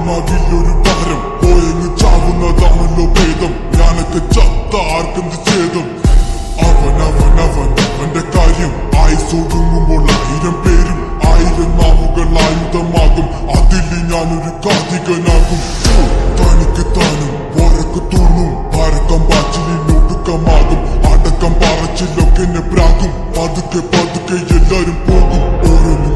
കാലുമാകില്ലൊരു ഭാരം പോയങ്ങ് ചാവുന്നതാണല്ലോ ഭേദം ഞാനൊക്കെ ചത്ത ആർക്കെന്ത് ഛേദം അവന്റെ കാര്യം ആയുസൊടുങ്ങുമ്പോൾ 1000 പേരും 1000 നാവുകൾ ആയുധമാകും അതിൽ ഞാനൊരു കാതികനാകും തനിക്ക് താനും പോരക്ക് തോന്നും പരക്കം പാച്ചിലൊടുക്കമാകും അടക്കം പറച്ചിലൊക്കെ എന്നെ പ്രാകും പതുക്കെ എല്ലാരും പോകും ഓരോന്നും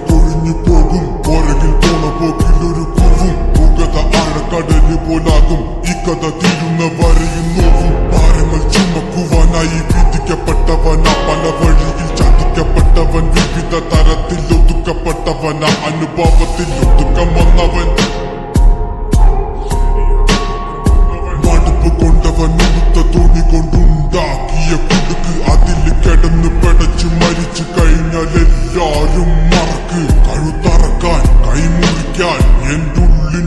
കൊഴിഞ്ഞു പോകും പുറകിൽ പോണ പോക്കിലൊരു കൂവും പുകത ആഴക്കടല് പോലാകും ഈ കഥ തീരുന്ന വരെയും നോവും ഭാരങ്ങൾ ചുമക്കുവാനായി വിധിക്കപ്പെട്ടവനാ പല വഴിയിൽ ചതിക്കപ്പെട്ടവൻ വിവിധ തരത്തിൽ ഒതുക്കപ്പെട്ടവനാ അനുഭവത്തിൽ ഒതുക്കം വന്നവൻ മടുപ്പ് കൊണ്ടവൻ ഉടുത്ത തുണി കൊണ്ടുണ്ടാക്കിയ കുടുക്ക് അതിൽ കിടന്ന് പടച്ചു മരിച്ചു കഴിഞ്ഞാൽ എല്ലാരും മറക്ക് കഴുത്തറക്കാൻ കൈമുറിക്കാൻ എന്റെ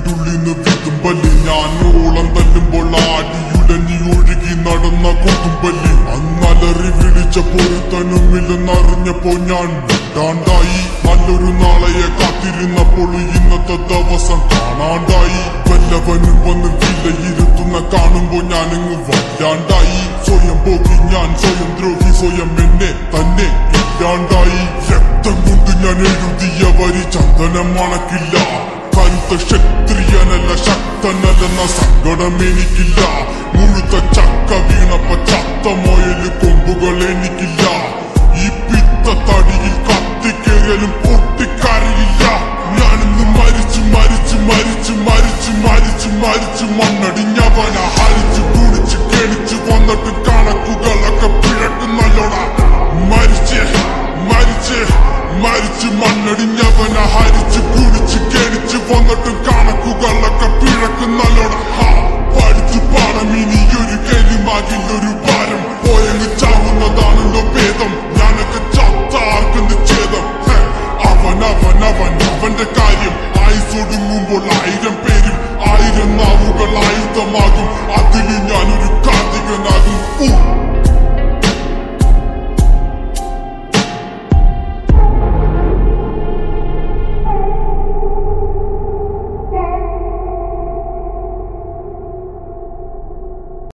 ഉള്ളിന്ന് വിതുമ്പല് ഞാൻ ഓളം തല്ലുമ്പോൾ ആടിയുടഞ്ഞി ഒഴുകി നടന്ന കൊതുമ്പല് അന്നലറി വിളിച്ച പൊരുത്തനുമില്ലെന്നറിഞ്ഞപ്പോ ഞാൻ വിട്ടാണ്ടായി നല്ലൊരു നാളെയെ കാത്തിരുന്നപ്പോൾ ഇന്നത്തെ ദിവസം കാണാണ്ടായി വല്ലവനും വന്ന് വിലയിരുത്തുന്ന കാണുമ്പോ ഞാനങ്ങ് വല്ലാണ്ടായി സ്വയം പോകി ഞാൻ സ്വയം ദ്രോഹി സ്വയം എന്നെ തന്നെ ഇല്ലാണ്ടായി രക്തം കൊണ്ട് ഞാൻ എഴുതിയ വരി ചന്ദനം മണക്കില്ല കരുത്ത ക്ഷത്രിയനല്ല ശക്തനല്ലെന്ന സങ്കടം എനിക്കില്ല മുഴുത്ത ചക്ക വീണപ്പ ചത്ത മൊയല് കൊമ്പുകൾ എനിക്കില്ല ഈ പിത്ത തടിയിൽ കത്തിക്കേറിയാലും പൊട്ടിക്കരയില്ല ഞാനിന്ന് മരിച്ചു മണ്ണടിഞ്ഞവന ഹരിച്ചു കുടിച്ച് കെണിച്ചു വന്നിട്ട് കണക്കുകളൊക്കെ പിഴക്കുന്നല്ലോടാ മരിച്ച് മണ്ണടിഞ്ഞവന ഹരിച്ചു കുടിച്ച് കെണിച്ചു വന്നിട്ട് കണക്കുകളൊക്കെ പിഴക്കുന്നല്ലോടാ പഠിച്ചു പാടം ഇനിയൊരു കെലിമാകില്ലൊരു ഭാരം പോയങ്ങ് ചാവുന്നതാണല്ലോ ഭേദം ഞാനൊക്കെ ചത്ത ആർക്കെന്ത് ഛേദം അവന്റെ കാര്യം ആയുസൊടുങ്ങുമ്പോൾ 1000 പേരും 1000 നാവുകൾ ആയുധമാകും അതിൽ ഞാനൊരു കാതികനാകും